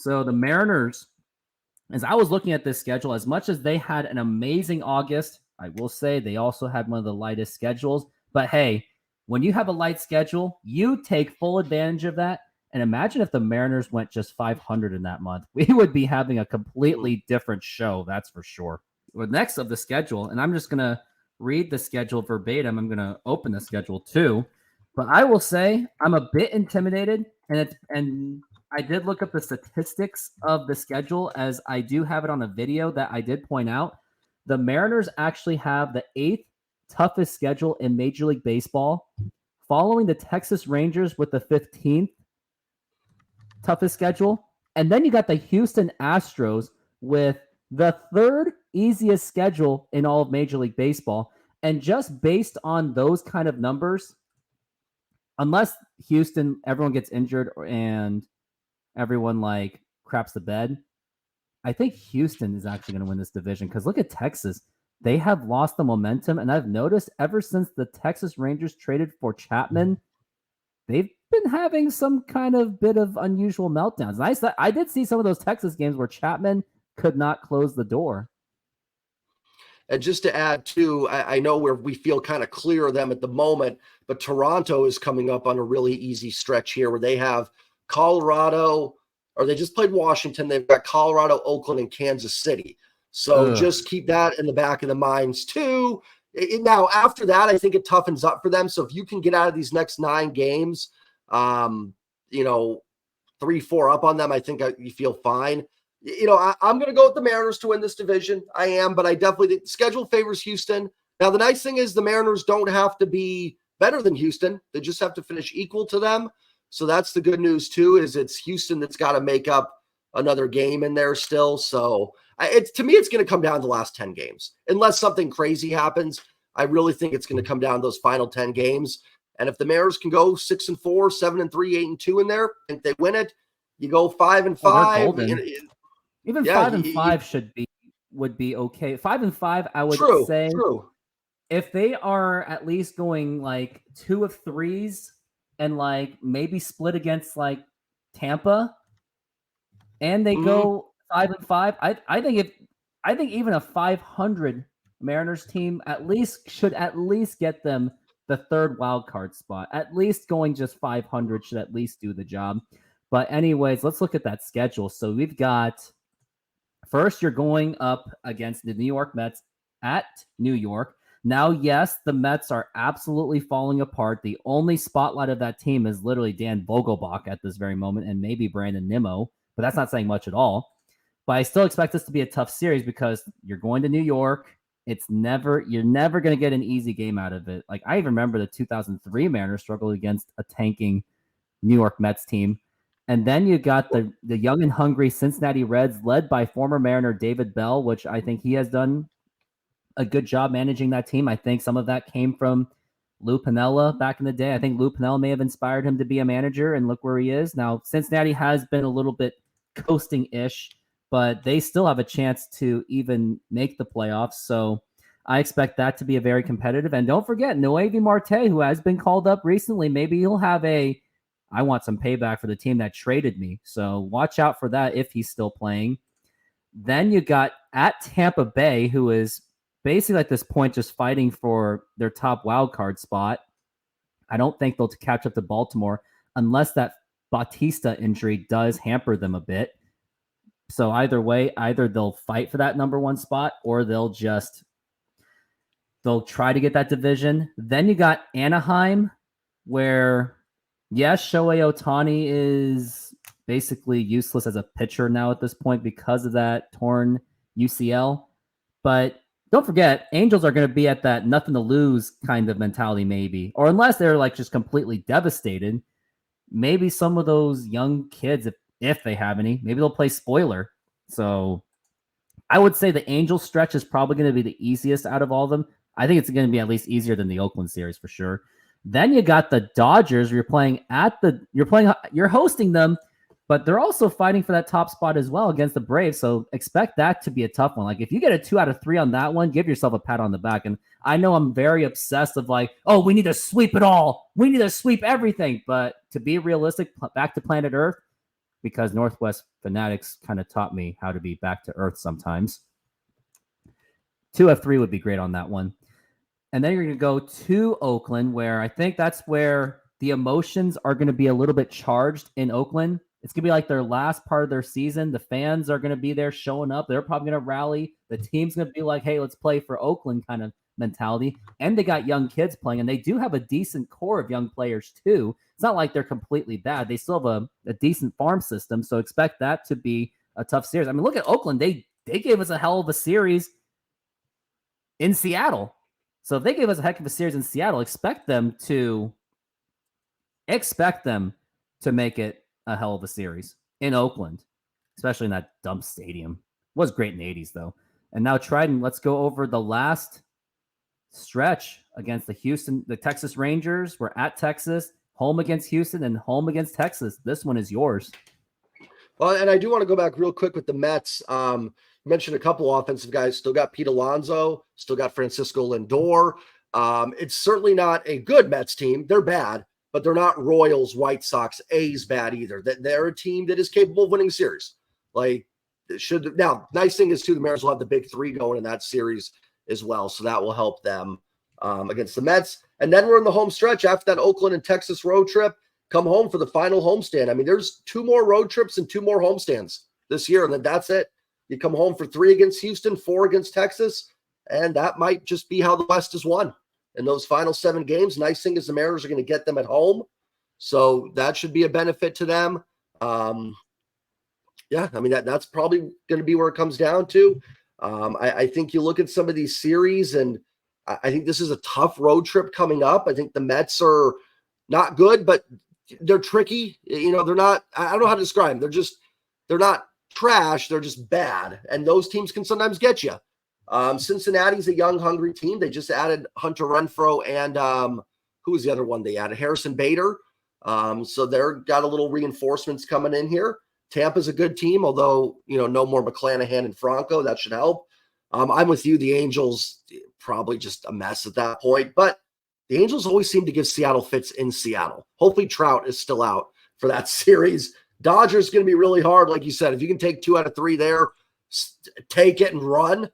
So the Mariners, as I was looking at this schedule, as much as they had an amazing August, I will say they also had one of the lightest schedules. But hey, when you have a light schedule, you take full advantage of that. And imagine if the Mariners went just 500 in that month. We would be having a completely different show, that's for sure. Well, next of the schedule, and I'm just going to read the schedule verbatim. I'm going to open the schedule too. But I will say I'm a bit intimidated, and I did look up the statistics of the schedule, as I do have it on a video that I did point out. The Mariners actually have the 8th toughest schedule in Major League Baseball, following the Texas Rangers with the 15th toughest schedule. And then you got the Houston Astros with the 3rd easiest schedule in all of Major League Baseball. And just based on those kind of numbers, unless Houston, everyone gets injured and everyone like craps the bed, I think Houston is actually going to win this division, because look at Texas. They have lost the momentum, and I've noticed ever since the Texas Rangers traded for Chapman, they've been having some kind of bit of unusual meltdowns. And I did see some of those Texas games where Chapman could not close the door. And just to add too, I know where we feel kind of clear of them at the moment, but Toronto is coming up on a really easy stretch here where they have Colorado, or they just played Washington. They've got Colorado, Oakland, and Kansas City. So just keep that in the back of the minds too. Now, after that, I think it toughens up for them. So if you can get out of these next 9 games, 3-4 up on them, I think you feel fine. I'm going to go with the Mariners to win this division. I am, but I definitely think the schedule favors Houston. Now, the nice thing is the Mariners don't have to be better than Houston. They just have to finish equal to them. So that's the good news too, is it's Houston that's got to make up another game in there still. So to me, it's going to come down to the last 10 games. Unless something crazy happens, I really think it's going to come down to those final 10 games. And if the Mariners can go 6-4, 7-3, 8-2 in there, if they win it, you go 5-5. Even 5-5 would be okay. 5-5, I would say. True. If they are at least going like 2 of 3s and like maybe split against like Tampa, and they go 5-5, I think even a 500 Mariners team should at least get them the 3rd wild card spot. At least going just 500 should at least do the job. But anyways, let's look at that schedule. So we've got, first, you're going up against the New York Mets at New York. Now, yes, the Mets are absolutely falling apart. The only spotlight of that team is literally Dan Vogelbach at this very moment, and maybe Brandon Nimmo, but that's not saying much at all. But I still expect this to be a tough series because you're going to New York. You're never going to get an easy game out of it. Like, I even remember the 2003 Mariners struggled against a tanking New York Mets team. And then you got the young and hungry Cincinnati Reds, led by former Mariner David Bell, which I think he has done a good job managing that team. I think some of that came from Lou Piniella back in the day. I think Lou Piniella may have inspired him to be a manager, and look where he is. Now, Cincinnati has been a little bit coasting-ish, but they still have a chance to even make the playoffs. So I expect that to be a very competitive. And don't forget, Noelvi Marte, who has been called up recently, maybe he'll have I want some payback for the team that traded me. So watch out for that if he's still playing. Then you got at Tampa Bay, who is basically at this point just fighting for their top wild card spot. I don't think they'll catch up to Baltimore unless that Bautista injury does hamper them a bit. So either way, either they'll fight for that number 1 spot, or they'll try to get that division. Then you got Anaheim, where, yes, Shohei Ohtani is basically useless as a pitcher now at this point because of that torn UCL. But don't forget, Angels are going to be at that nothing to lose kind of mentality maybe. Or unless they're like just completely devastated, maybe some of those young kids, if they have any, maybe they'll play spoiler. So I would say the Angels stretch is probably going to be the easiest out of all of them. I think it's going to be at least easier than the Oakland series for sure. Then you got the Dodgers. You're hosting them, but they're also fighting for that top spot as well against the Braves. So expect that to be a tough one. Like, if you get a 2 out of 3 on that one, give yourself a pat on the back. And I know I'm very obsessed of like, oh, we need to sweep it all. We need to sweep everything. But to be realistic, back to planet Earth, because Northwest Fanatics kind of taught me how to be back to earth sometimes. 2F3 would be great on that one. And then you're going to go to Oakland, where I think that's where the emotions are going to be a little bit charged in Oakland. It's going to be like their last part of their season. The fans are going to be there showing up. They're probably going to rally. The team's going to be like, hey, let's play for Oakland kind of mentality. And they got young kids playing, and they do have a decent core of young players too. It's not like they're completely bad. They still have a decent farm system, so expect that to be a tough series. I mean, look at Oakland. They gave us a hell of a series in Seattle. So if they gave us a heck of a series in Seattle, expect them to make it a hell of a series in Oakland, especially in that dump stadium. It was great in the 80s, though. And now, Trident, let's go over the last stretch against the Texas Rangers. We're at Texas, home against Houston, and home against Texas. This one is yours. Well, and I do want to go back real quick with the Mets. You mentioned a couple offensive guys. Still got Pete Alonso. Still got Francisco Lindor. It's certainly not a good Mets team. They're bad, but they're not Royals, White Sox, A's bad either. They're a team that is capable of winning series. Like, now, nice thing is, too, the Mariners will have the big three going in that series as well, so that will help them against the Mets. And then we're in the home stretch after that Oakland and Texas road trip. Come home for the final homestand. I mean, there's 2 more road trips and 2 more homestands this year, and then that's it. You come home for 3 against Houston, 4 against Texas, and that might just be how the West is won in those final 7 games. Nice thing is the Mariners are going to get them at home, so that should be a benefit to them. Yeah, I mean, that's probably going to be where it comes down to. I think you look at some of these series, and I think this is a tough road trip coming up. I think the Mets are not good, but they're tricky. You know, they're not, I don't know how to describe them. They're not trash. They're just bad. And those teams can sometimes get you. Cincinnati's a young, hungry team. They just added Hunter Renfroe and who was the other one they added? Harrison Bader. So they're got a little reinforcements coming in here. Tampa's a good team, although, you know, no more McClanahan and Franco. That should help. I'm with you. The Angels, probably just a mess at that point. But the Angels always seem to give Seattle fits in Seattle. Hopefully Trout is still out for that series. Dodgers going to be really hard, like you said. If you can take 2 out of 3 there, take it and run.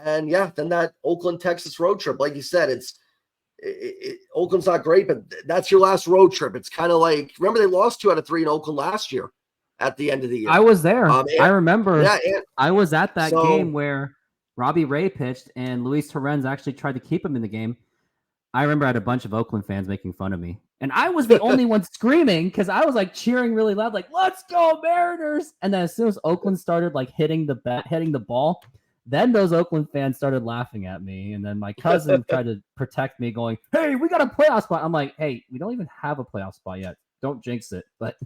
And, yeah, then that Oakland, Texas road trip, like you said, Oakland's not great, but that's your last road trip. It's kind of like, remember they lost 2 out of 3 in Oakland last year at the end of the year. I was there. I remember. Yeah, I was at that game where Robbie Ray pitched and Luis Torrens actually tried to keep him in the game. I remember I had a bunch of Oakland fans making fun of me. And I was the only one screaming because I was like cheering really loud, like, let's go Mariners. And then as soon as Oakland started like hitting the ball, then those Oakland fans started laughing at me. And then my cousin tried to protect me going, hey, we got a playoff spot. I'm like, hey, we don't even have a playoff spot yet. Don't jinx it. But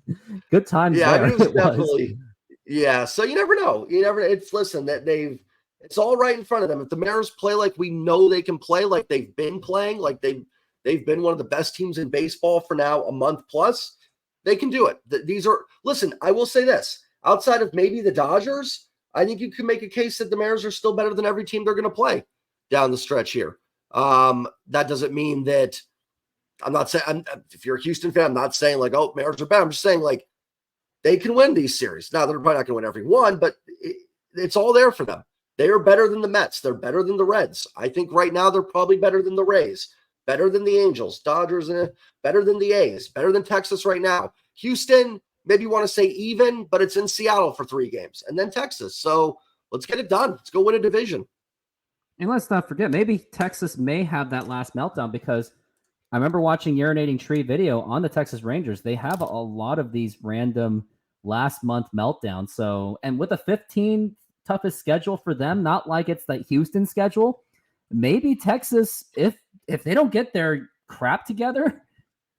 good times. Yeah, there. it was definitely. Yeah. So you never know. It's all right in front of them. If the Mariners play like we know they can play, like they've been playing, like they've been one of the best teams in baseball for now a month plus, they can do it. Listen, I will say this. Outside of maybe the Dodgers, I think you can make a case that the Mariners are still better than every team they're going to play down the stretch here. That doesn't mean that I'm not saying, if you're a Houston fan, I'm not saying like, oh, Mariners are bad. I'm just saying like they can win these series. Now, they're probably not going to win every one, but it's all there for them. They are better than the Mets. They're better than the Reds. I think right now they're probably better than the Rays, better than the Angels, Dodgers, better than the A's, better than Texas right now. Houston, maybe you want to say even, but it's in Seattle for 3 games, and then Texas. So let's get it done. Let's go win a division. And let's not forget, maybe Texas may have that last meltdown because I remember watching Urinating Tree video on the Texas Rangers. They have a lot of these random last month meltdowns. So, and with a 15 toughest schedule for them, not like it's that Houston schedule, maybe Texas, if they don't get their crap together,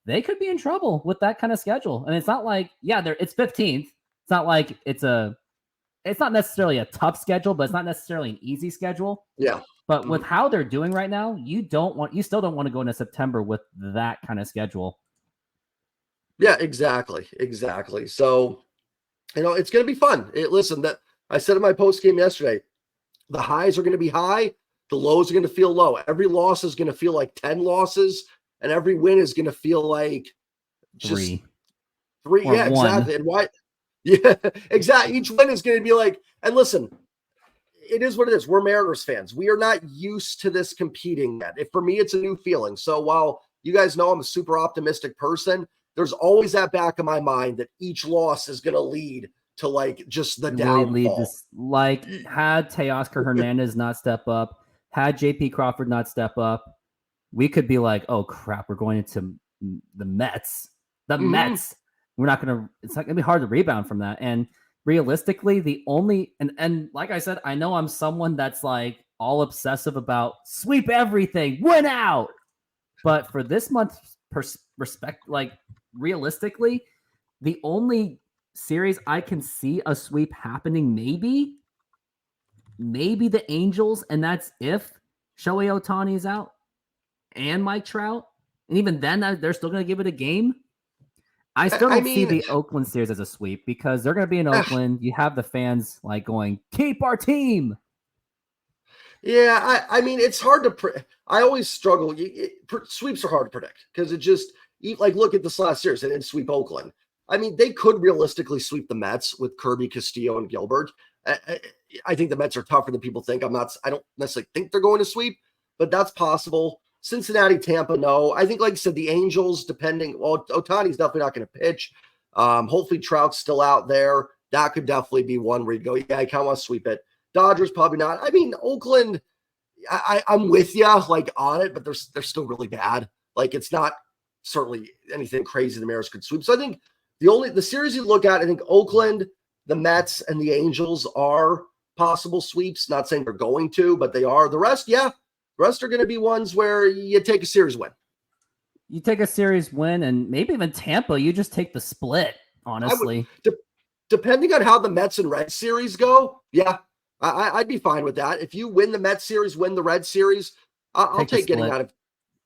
they could be in trouble with that kind of schedule. And it's not like, it's 15th. It's not like it's not necessarily a tough schedule, but it's not necessarily an easy schedule. Yeah. But with how they're doing right now, you still don't want to go into September with that kind of schedule. Yeah, exactly. So, it's going to be fun. Listen, that I said in my post game yesterday, the highs are going to be high. The lows are going to feel low. Every loss is going to feel like 10 losses, and every win is going to feel like just 3. Yeah, one. exactly. And why? Yeah, exactly. Each win is going to be like, and listen, it is what it is. We're Mariners fans. We are not used to this competing yet. For me, it's a new feeling. So while you guys know I'm a super optimistic person, there's always that back of my mind that each loss is going to lead to like just the Really lead downfall. this, like, had Teoscar Hernandez not step up, had JP Crawford not step up, we could be like, oh crap, we're going into the Mets. The Mets. We're not going to, it's not going to be hard to rebound from that. And realistically, the only, and like I said, I know I'm someone that's like all obsessive about sweep everything, win out. But for this month's respect, like realistically, the only series I can see a sweep happening, maybe the Angels, and that's if Shohei Ohtani is out and Mike Trout. And even then, they're still going to give it a game. I still don't see the Oakland series as a sweep because they're going to be in Oakland. You have the fans like going, keep our team. Yeah, I mean, it's hard to. I always struggle. Sweeps are hard to predict because it just like look at this last series. They didn't sweep Oakland. I mean, they could realistically sweep the Mets with Kirby, Castillo, and Gilbert. I think the Mets are tougher than people think. I don't necessarily think they're going to sweep, but that's possible. Cincinnati, Tampa, no. I think, like I said, the Angels, well, Ohtani's definitely not going to pitch. Hopefully Trout's still out there. That could definitely be one where you go, yeah, I kind of want to sweep it. Dodgers, probably not. I mean, Oakland, I'm with you, like, on it, but they're still really bad. Like, it's not certainly anything crazy the Mariners could sweep. So I think the series you look at, I think Oakland, the Mets, and the Angels are possible sweeps. Not saying they're going to, but they are. The rest, yeah. The rest are going to be ones where you take a series win. You take a series win, and maybe even Tampa, you just take the split, honestly. Depending on how the Mets and Red series go, yeah, I'd be fine with that. If you win the Mets series, win the Red series, I'll take getting out of.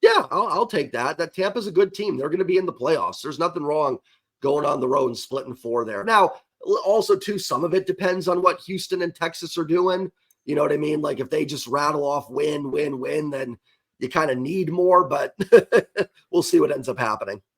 Yeah, I'll take that. That Tampa's a good team. They're going to be in the playoffs. There's nothing wrong going on the road and splitting 4 there. Now, also, too, some of it depends on what Houston and Texas are doing. You know what I mean? Like if they just rattle off win, then you kind of need more, but we'll see what ends up happening.